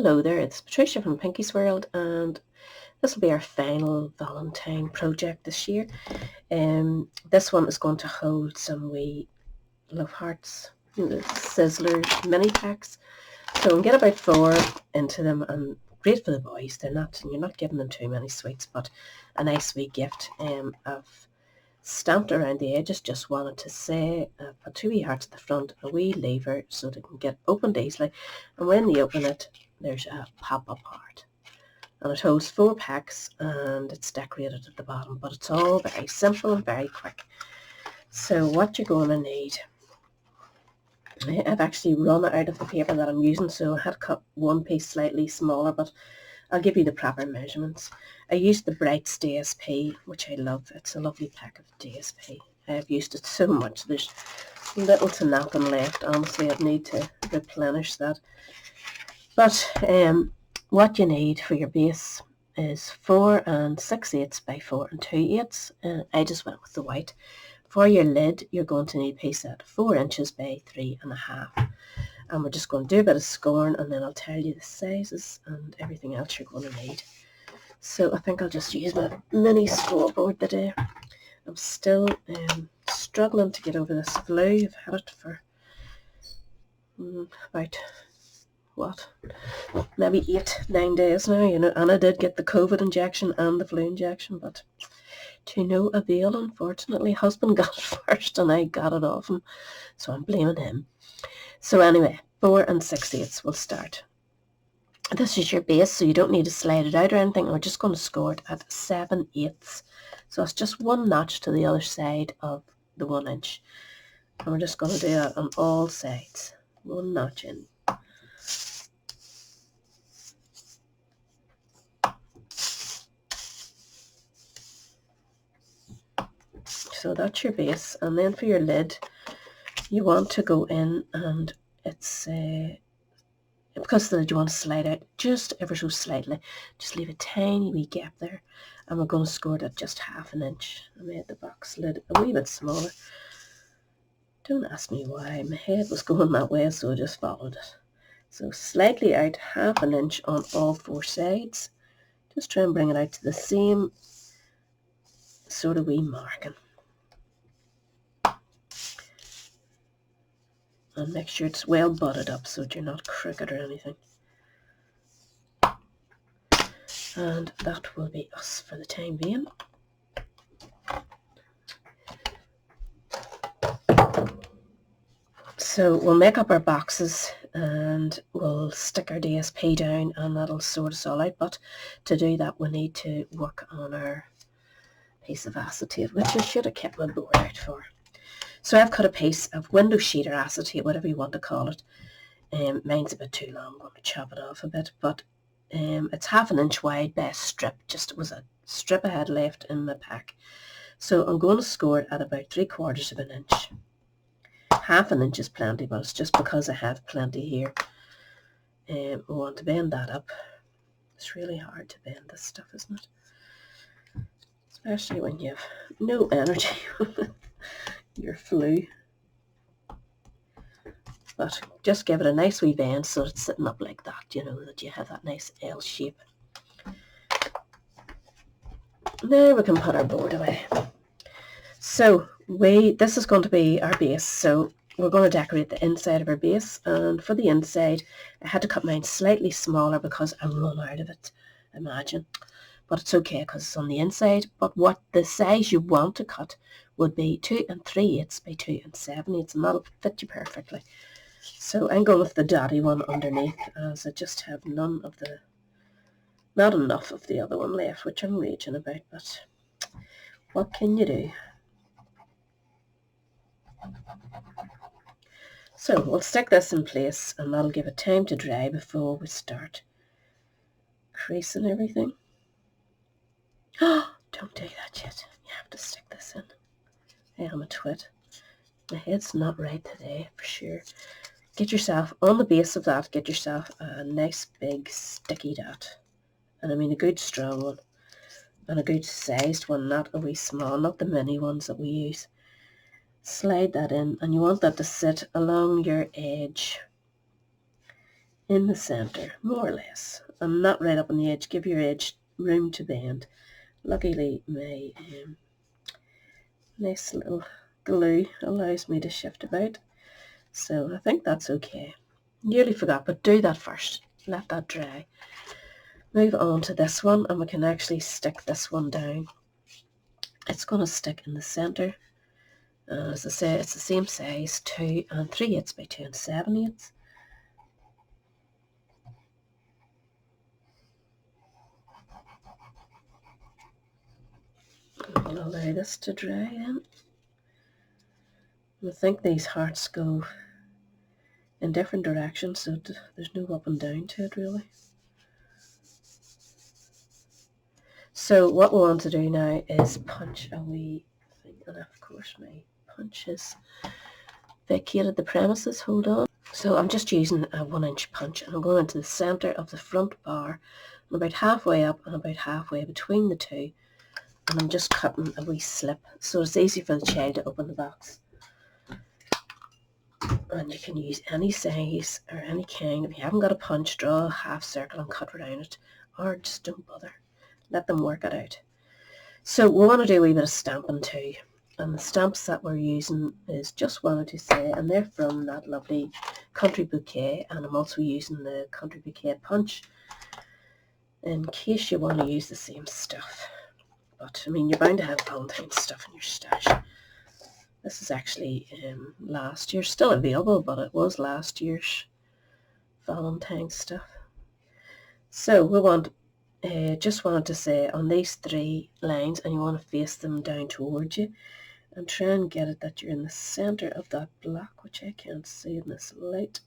Hello there, it's Patricia from Pinky's World, and this will be our final Valentine project this year. This one is going to hold some wee love hearts, sizzlers, mini packs. So we can get about 4 into them, and great for the boys. You're not giving them too many sweets, but a nice wee gift. I've stamped around the edges, just wanted to say, put 2 wee hearts at the front, a wee lever so they can get opened easily, and when they open it, there's a pop-up heart. And it holds 4 packs, and it's decorated at the bottom, but it's all very simple and very quick. So what you're going to need, I've actually run out of the paper that I'm using, so I had cut one piece slightly smaller, but I'll give you the proper measurements. I used the Brights DSP, which I love. It's a lovely pack of DSP. I've used it so much. There's little to nothing left. Honestly, I'd need to replenish that. But what you need for your base is 4 6/8 by 4 2/8. I just went with the white. For your lid, you're going to need a piece at 4 inches by 3.5. And we're just going to do a bit of scoring, and then I'll tell you the sizes and everything else you're going to need. So I think I'll just use my mini scoreboard today. I'm still struggling to get over this flu. I've had it for about, maybe 8-9 days now, and I did get the COVID injection and the flu injection, but to no avail, unfortunately. Husband got it first and I got it off him, so I'm blaming him. So anyway, 4 6/8 will start. This is your base, so you don't need to slide it out or anything. We're just going to score it at 7/8. So it's just 1 notch to the other side of the 1 inch. And we're just going to do that on all sides. 1 notch in. So that's your base. And then for your lid, you want to go in, and it's because the lid you want to slide out just ever so slightly. Just leave a tiny wee gap there, and we're going to score it at just 1/2 inch. I made the box lid a wee bit smaller. Don't ask me why. My head was going that way, so I just followed it. So slightly out, 1/2 inch on all 4 sides. Just try and bring it out to the same sort of wee marking. And make sure it's well butted up so that you're not crooked or anything. And that will be us for the time being. So we'll make up our boxes and we'll stick our DSP down, and that'll sort us all out. But to do that, we need to work on our piece of acetate, which I should have kept my board out for. So I've cut a piece of window sheet or acetate, whatever you want to call it. Mine's a bit too long. I'm going to chop it off a bit, but it's 1/2 inch wide by a strip. Just it was a strip I had left in my pack. So I'm going to score it at about 3/4 inch. 1/2 inch is plenty, but it's just because I have plenty here. We want to bend that up. It's really hard to bend this stuff, isn't it? Especially when you have no energy with your flu. But just give it a nice wee bend so it's sitting up like that, that you have that nice L shape. Now we can put our board away. So this is going to be our base. So we're going to decorate the inside of our base. And for the inside, I had to cut mine slightly smaller because I run out of it, imagine. But it's okay because it's on the inside. But what the size you want to cut would be 2 3/8 by 2 7/8, and that'll fit you perfectly. So I'm going with the dotty one underneath, as I just have not enough of the other one left, which I'm raging about, but what can you do? So we'll stick this in place, and that'll give it time to dry before we start creasing everything. Oh, don't do that yet. You have to stick this in. I am a twit. My head's not right today, for sure. Get yourself, on the base of that, get yourself a nice big sticky dot. And I mean a good strong one. And a good sized one, not a wee small, not the mini ones that we use. Slide that in, and you want that to sit along your edge in the centre, more or less, and not right up on the edge. Give your edge room to bend. Luckily, my nice little glue allows me to shift about, so I think that's okay. Nearly forgot, but do that first. Let that dry. Move on to this one, and we can actually stick this one down. It's going to stick in the centre. As I say, it's the same size, 2 3/8 by 2 7/8. I'll allow this to dry then. I think these hearts go in different directions, so there's no up and down to it really. So what we want to do now is punch a wee thing, and of course my punch has vacated the premises. Hold on. So I'm just using a 1-inch punch, and I'm going into the centre of the front bar, and about halfway up and about halfway between the two, and I'm just cutting a wee slip so it's easy for the child to open the box. And you can use any size or any kind. If you haven't got a punch, draw a half circle and cut around it, or just don't bother. Let them work it out. So we want to do a wee bit of stamping too, and the stamps that we're using is just wanted to say, and they're from that lovely Country Bouquet, and I'm also using the Country Bouquet punch in case you want to use the same stuff. But I mean, you're bound to have Valentine stuff in your stash. This is actually last year, still available, but it was last year's Valentine stuff. So we want, just wanted to say on these 3 lines, and you want to face them down towards you, and try and get it that you're in the centre of that block, which I can't see in this light.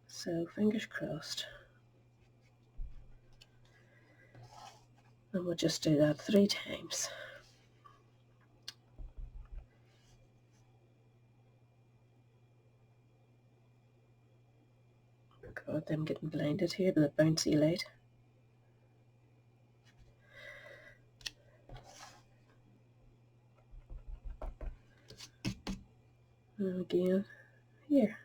So fingers crossed. And we'll just do that 3 times. God, I'm getting blinded here by the bouncy light. And again, here.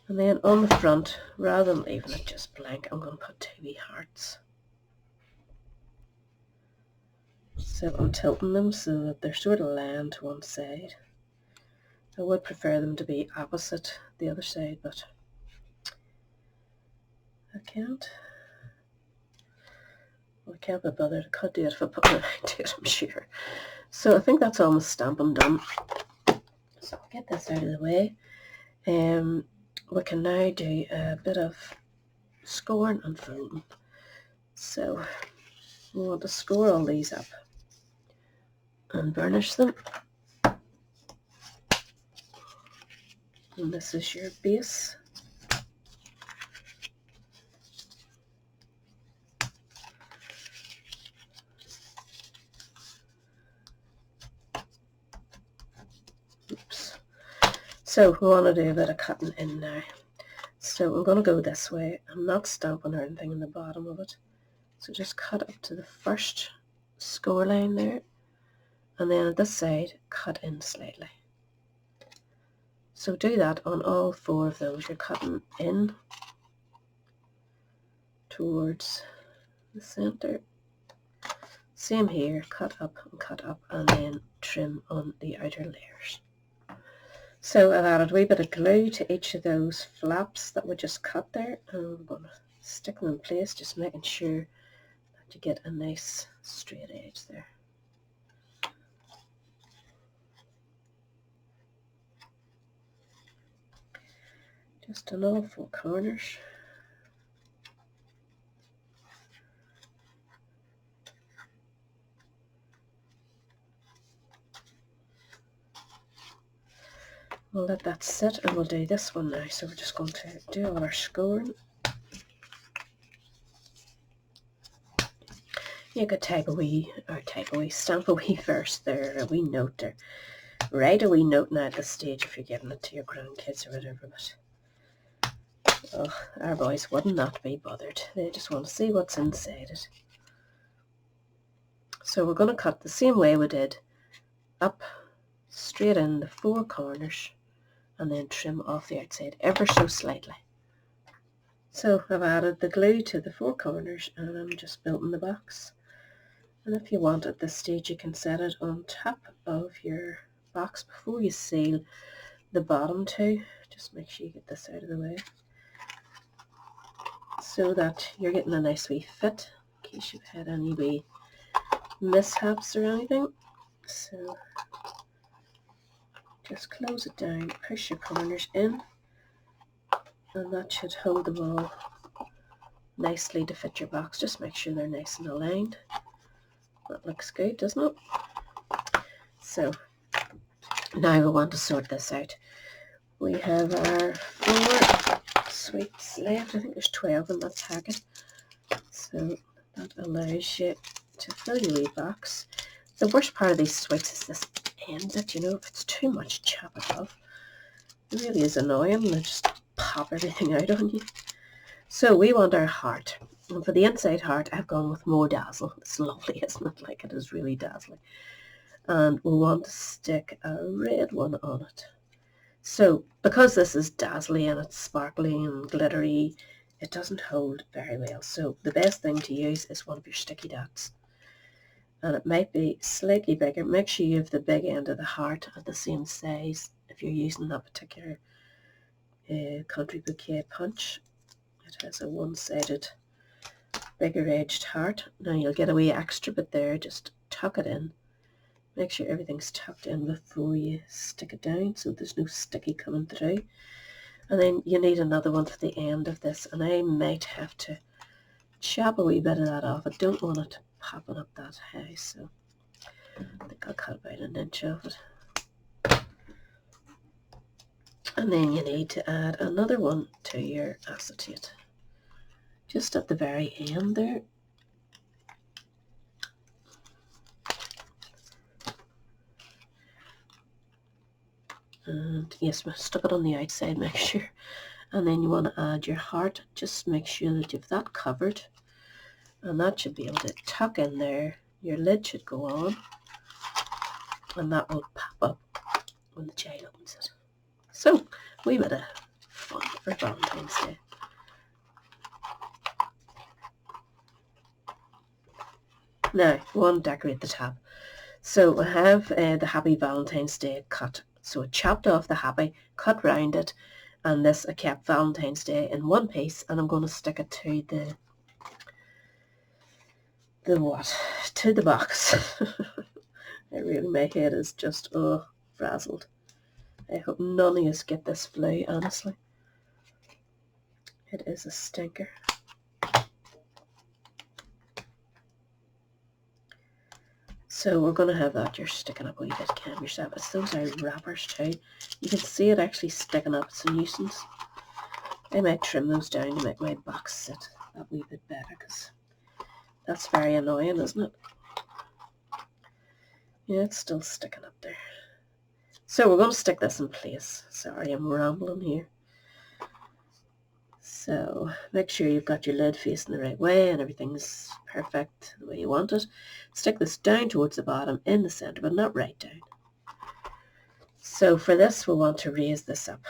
And then on the front, rather than leaving it just blank, I'm going to put 2 wee hearts. So I'm tilting them so that they're sort of lying to one side. I would prefer them to be opposite the other side, but I can't. Well, I can't be bothered. I could do it if I put my mind to it, I'm sure. So I think that's almost stamping done. So I'll get this out of the way. We can now do a bit of scoring and folding. So we want to score all these up and burnish them. And this is your base. Oops. So we want to do a bit of cutting in now. So I'm going to go this way. I'm not stamping or anything in the bottom of it. So just cut up to the first score line there. And then at this side, cut in slightly. So do that on all 4 of those. You're cutting in towards the centre. Same here, cut up, and then trim on the outer layers. So I've added a wee bit of glue to each of those flaps that we just cut there, and I'm going to stick them in place, just making sure that you get a nice straight edge there. Just on all 4 corners. We'll let that sit, and we'll do this one now. So we're just going to do all our scoring. You could stamp a wee verse there, a wee note there. Write a wee note now at this stage if you're giving it to your grandkids or whatever, but our boys would not be bothered. They just want to see what's inside it. So we're going to cut the same way we did up straight in the 4 corners and then trim off the outside ever so slightly. So I've added the glue to the 4 corners and I'm just building the box. And if you want at this stage you can set it on top of your box before you seal the bottom too. Just make sure you get this out of the way so that you're getting a nice wee fit in case you've had any wee mishaps or anything. So just close it down, push your corners in, and that should hold them all nicely to fit your box. Just make sure they're nice and aligned. That looks good, doesn't it? So now we want to sort this out. We have our 4 sweets left. I think there's 12 in that packet. So that allows you to fill your wee box. The worst part of these sweets is this end bit, you know, if it's too much, chop it off. It really is annoying. They just pop everything out on you. So we want our heart. And for the inside heart, I've gone with more dazzle. It's lovely, isn't it? Like, it is really dazzling. And we want to stick a red one on it. So because this is dazzly and it's sparkly and glittery, it doesn't hold very well. So the best thing to use is one of your sticky dots. And it might be slightly bigger. Make sure you have the big end of the heart at the same size if you're using that particular country bouquet punch. It has a one-sided bigger edged heart. Now you'll get a wee extra bit there, just tuck it in. Make sure everything's tucked in before you stick it down so there's no sticky coming through. And then you need another one for the end of this, and I might have to chop a wee bit of that off. I don't want it popping up that high, so I think I'll cut about an inch of it. And then you need to add another one to your acetate, just at the very end there. And yes, we stuck it on the outside, make sure. And then you want to add your heart. Just make sure that you've that covered. And that should be able to tuck in there. Your lid should go on. And that will pop up when the child opens it. So, a wee bit of fun for Valentine's Day. Now, we want to decorate the top. So I have the Happy Valentine's Day cut. So I chopped off the happy, cut round it, and this I kept Valentine's Day in one piece, and I'm going to stick it to to the box. My head is just, frazzled. I hope none of you get this flu, honestly. It is a stinker. So we're going to have that. You're sticking up a wee bit, Cam, yourself. It's those are wrappers too. You can see it actually sticking up. It's a nuisance. I might trim those down to make my box sit a wee bit better, because that's very annoying, isn't it? Yeah, it's still sticking up there. So we're going to stick this in place. Sorry, I'm rambling here. So make sure you've got your lid facing the right way and everything's perfect the way you want it. Stick this down towards the bottom in the center, but not right down. So for this, we want to raise this up.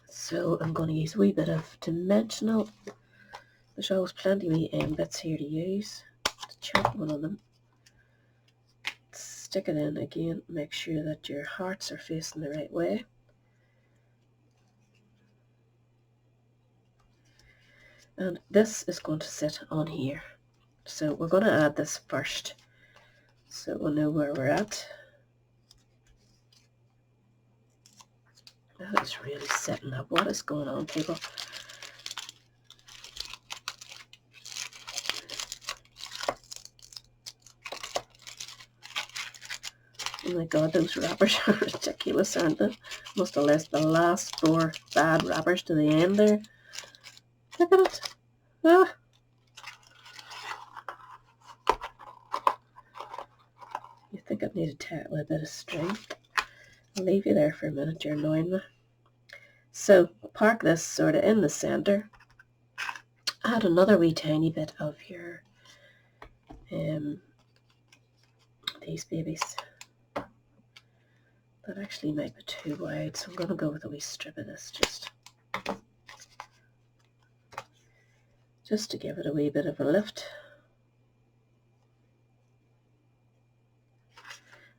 So I'm going to use a wee bit of dimensional. There's always plenty of wee end bits here to use. To chop one of them. Stick it in again. Make sure that your hearts are facing the right way. And this is going to sit on here. So we're going to add this first, so we'll know where we're at. That is really setting up. What is going on, people? Oh my god, those wrappers are ridiculous, aren't they? Must have left the last 4 bad wrappers to the end there. Look at it. Ah. You think I'd need to tie it with a bit of string. I'll leave you there for a minute, you're annoying me. So park this sort of in the center. Add another wee tiny bit of your these babies. That actually might be too wide, so I'm going to go with a wee strip of this just to give it a wee bit of a lift.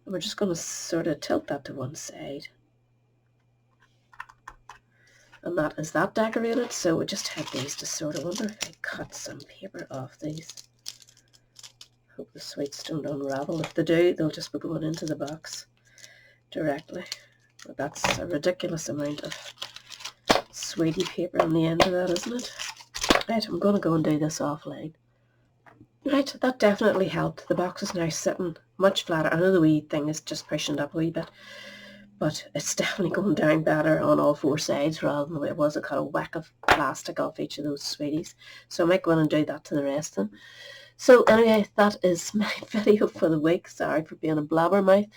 And we're just going to sort of tilt that to one side. And that is that decorated, so we just have these to sort of wonder if I cut some paper off these. Hope the sweets don't unravel. If they do, they'll just be going into the box directly. But that's a ridiculous amount of sweetie paper on the end of that, isn't it? Right, I'm going to go and do this offline. Right, that definitely helped. The box is now sitting much flatter. I know the wee thing is just pushing it up a wee bit, but it's definitely going down better on all four sides rather than the way it was. It got a whack of plastic off each of those sweeties. So I might go in and do that to the rest of them. So anyway, that is my video for the week. Sorry for being a blabbermouth,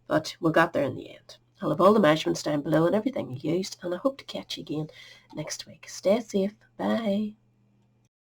but we got there in the end. I'll have all the measurements down below and everything you used, and I hope to catch you again next week. Stay safe. Bye.